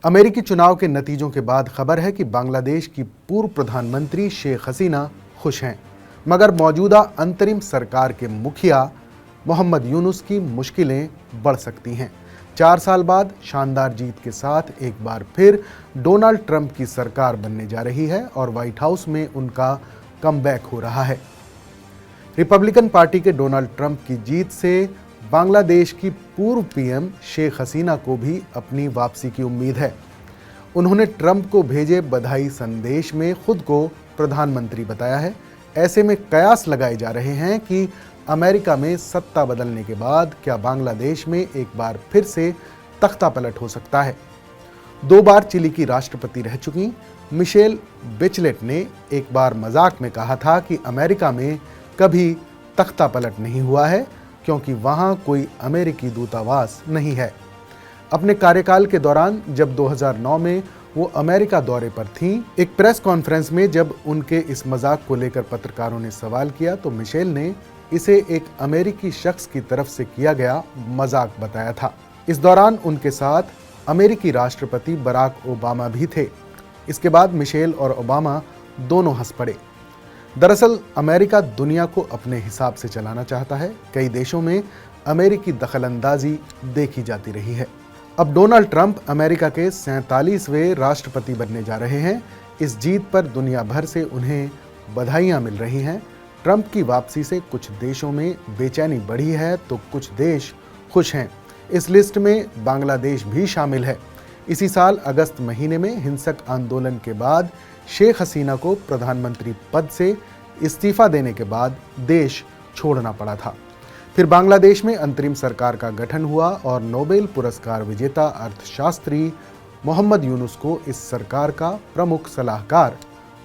अमेरिकी चुनाव के नतीजों के बाद खबर है कि बांग्लादेश की पूर्व प्रधानमंत्री शेख हसीना खुश हैं, मगर मौजूदा अंतरिम सरकार के मुखिया मोहम्मद यूनुस की मुश्किलें बढ़ सकती हैं। 4 साल बाद शानदार जीत के साथ एक बार फिर डोनाल्ड ट्रंप की सरकार बनने जा रही है और व्हाइट हाउस में उनका कमबैक हो रहा है। रिपब्लिकन पार्टी के डोनाल्ड ट्रंप की जीत से बांग्लादेश की पूर्व पीएम शेख हसीना को भी अपनी वापसी की उम्मीद है। उन्होंने ट्रंप को भेजे बधाई संदेश में खुद को प्रधानमंत्री बताया है। ऐसे में कयास लगाए जा रहे हैं कि अमेरिका में सत्ता बदलने के बाद क्या बांग्लादेश में एक बार फिर से तख्ता पलट हो सकता है। 2 बार चिली की राष्ट्रपति रह चुकी मिशेल बेचलेट ने एक बार मजाक में कहा था कि अमेरिका में कभी तख्ता पलट नहीं हुआ है क्योंकि वहां कोई अमेरिकी दूतावास नहीं है। अपने कार्यकाल के दौरान जब 2009 में वो अमेरिका दौरे पर थीं, एक प्रेस कॉन्फ्रेंस में जब उनके इस मजाक को लेकर पत्रकारों ने सवाल किया तो मिशेल ने इसे एक अमेरिकी शख्स की तरफ से किया गया मजाक बताया था। इस दौरान उनके साथ अमेरिकी राष्ट्रपति बराक ओबामा भी थे। इसके बाद मिशेल और ओबामा दोनों हंस पड़े। दरअसल अमेरिका दुनिया को अपने हिसाब से चलाना चाहता है। कई देशों में अमेरिकी दखलंदाजी देखी जाती रही है। अब डोनाल्ड ट्रंप अमेरिका के 47वें राष्ट्रपति बनने जा रहे हैं। इस जीत पर दुनिया भर से उन्हें बधाइयां मिल रही हैं। ट्रंप की वापसी से कुछ देशों में बेचैनी बढ़ी है तो कुछ देश खुश हैं। इस लिस्ट में बांग्लादेश भी शामिल है। इसी साल अगस्त महीने में हिंसक आंदोलन के बाद शेख हसीना को प्रधानमंत्री पद से इस्तीफा देने के बाद देश छोड़ना पड़ा था। फिर बांग्लादेश में अंतरिम सरकार का गठन हुआ और नोबेल पुरस्कार विजेता अर्थशास्त्री मोहम्मद यूनुस को इस सरकार का प्रमुख सलाहकार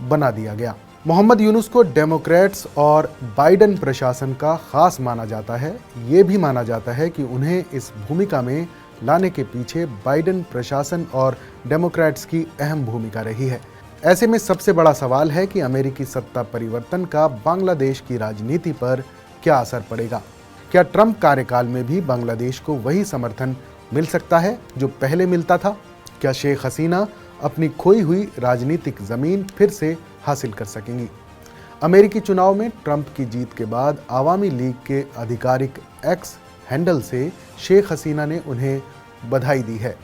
बना दिया गया। मोहम्मद यूनुस को डेमोक्रेट्स और बाइडेन प्रशासन का खास माना जाता है। ये भी माना जाता है कि उन्हें इस भूमिका में लाने के पीछे बाइडेन प्रशासन और डेमोक्रेट्स की अहम भूमिका रही है। ऐसे में सबसे बड़ा सवाल है कि अमेरिकी सत्ता परिवर्तन का बांग्लादेश की राजनीति पर क्या असर पड़ेगा। क्या ट्रंप कार्यकाल में भी बांग्लादेश को वही समर्थन मिल सकता है जो पहले मिलता था? क्या शेख हसीना अपनी खोई हुई राजनीतिक जमीन फिर से हासिल कर सकेंगी? अमेरिकी चुनाव में ट्रंप की जीत के बाद आवामी लीग के आधिकारिक एक्स हैंडल से शेख हसीना ने उन्हें बधाई दी है।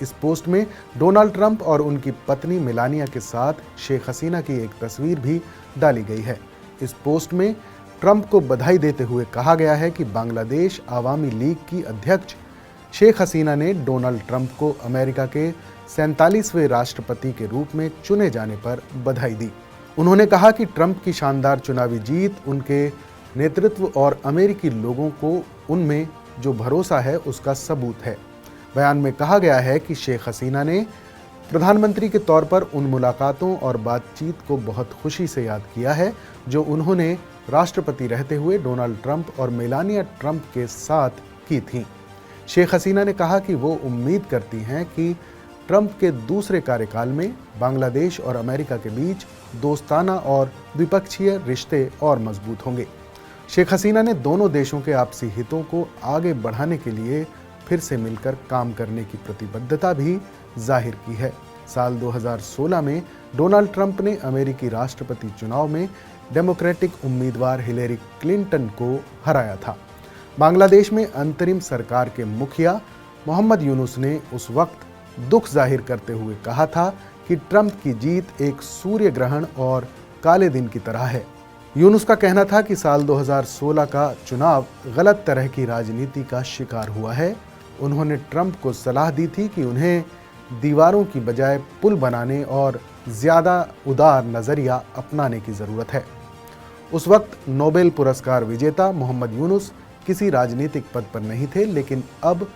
इस पोस्ट में डोनाल्ड ट्रंप और उनकी पत्नी मेलानिया के साथ शेख हसीना की एक तस्वीर भी डाली गई है। इस पोस्ट में ट्रंप को बधाई देते हुए कहा गया है कि बांग्लादेश आवामी लीग की अध्यक्ष शेख हसीना ने डोनाल्ड ट्रंप को अमेरिका के 47वें राष्ट्रपति के रूप में चुने जाने पर बधाई दी। उन्होंने कहा कि ट्रंप की शानदार चुनावी जीत उनके नेतृत्व और अमेरिकी लोगों को उनमें जो भरोसा है उसका सबूत है। बयान में कहा गया है कि शेख हसीना ने प्रधानमंत्री के तौर पर उन मुलाकातों और बातचीत को बहुत खुशी से याद किया है जो उन्होंने राष्ट्रपति रहते हुए डोनाल्ड ट्रंप और मेलानिया ट्रंप के साथ की थी। शेख हसीना ने कहा कि वो उम्मीद करती हैं कि ट्रंप के दूसरे कार्यकाल में बांग्लादेश और अमेरिका के बीच दोस्ताना और द्विपक्षीय रिश्ते और मजबूत होंगे। शेख हसीना ने दोनों देशों के आपसी हितों को आगे बढ़ाने के लिए फिर से मिलकर काम करने की प्रतिबद्धता भी जाहिर की है। साल 2016 में डोनाल्ड ट्रंप ने अमेरिकी राष्ट्रपति चुनाव में डेमोक्रेटिक उम्मीदवार हिलेरी क्लिंटन को हराया था। बांग्लादेश में अंतरिम सरकार के मुखिया मोहम्मद यूनुस ने उस वक्त दुख जाहिर करते हुए कहा था कि ट्रंप की जीत एक सूर्य ग्रहण और काले दिन की तरह है। यूनुस का कहना था कि साल 2016 का चुनाव गलत तरह की राजनीति का शिकार हुआ है। उन्होंने ट्रंप को सलाह दी थी कि उन्हें दीवारों की बजाय पुल बनाने और ज़्यादा उदार नज़रिया अपनाने की ज़रूरत है। उस वक्त नोबेल पुरस्कार विजेता मोहम्मद यूनुस किसी राजनीतिक पद पर नहीं थे, लेकिन अब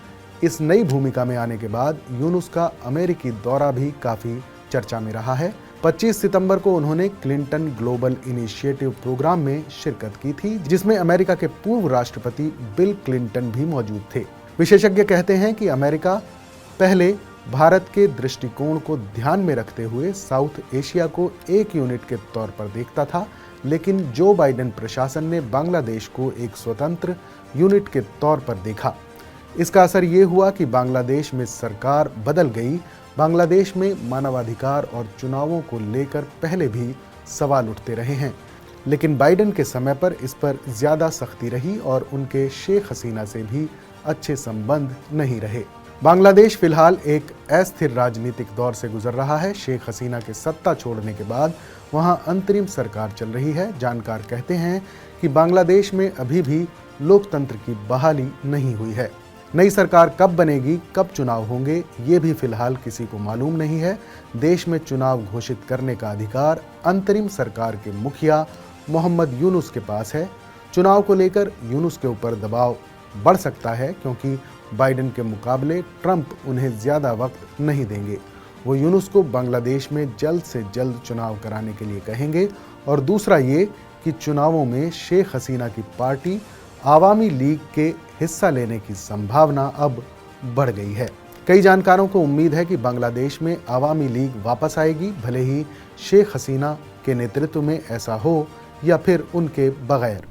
इस नई भूमिका में आने के बाद यूनुस का अमेरिकी दौरा भी काफ़ी चर्चा में रहा है। 25 सितंबर को उन्होंने क्लिंटन ग्लोबल इनिशिएटिव प्रोग्राम में शिरकत की थी, जिसमें अमेरिका के पूर्व राष्ट्रपति बिल क्लिंटन भी मौजूद थे। विशेषज्ञ कहते हैं कि अमेरिका पहले भारत के दृष्टिकोण को ध्यान में रखते हुए साउथ एशिया को एक यूनिट के तौर पर देखता था, लेकिन जो बाइडेन प्रशासन ने बांग्लादेश को एक स्वतंत्र यूनिट के तौर पर देखा। इसका असर ये हुआ कि बांग्लादेश में सरकार बदल गई। बांग्लादेश में मानवाधिकार और चुनावों को लेकर पहले भी सवाल उठते रहे हैं, लेकिन बाइडेन के समय पर इस पर ज़्यादा सख्ती रही और उनके शेख हसीना से भी अच्छे संबंध नहीं रहे। बांग्लादेश फिलहाल एक अस्थिर राजनीतिक दौर से गुजर रहा है। शेख हसीना के सत्ता छोड़ने के बाद वहां अंतरिम सरकार चल रही है। जानकार कहते हैं कि बांग्लादेश में अभी भी लोकतंत्र की बहाली नहीं हुई है। नई सरकार कब बनेगी, कब चुनाव होंगे, ये भी फिलहाल किसी को मालूम नहीं है। देश में चुनाव घोषित करने का अधिकार अंतरिम सरकार के मुखिया मोहम्मद यूनुस के पास है। चुनाव को लेकर यूनुस के ऊपर दबाव बढ़ सकता है, क्योंकि बाइडेन के मुकाबले ट्रंप उन्हें ज़्यादा वक्त नहीं देंगे। वो यूनुस को बांग्लादेश में जल्द से जल्द चुनाव कराने के लिए कहेंगे। और दूसरा ये कि चुनावों में शेख हसीना की पार्टी आवामी लीग के हिस्सा लेने की संभावना अब बढ़ गई है। कई जानकारों को उम्मीद है कि बांग्लादेश में आवामी लीग वापस आएगी, भले ही शेख हसीना के नेतृत्व में ऐसा हो या फिर उनके बगैर।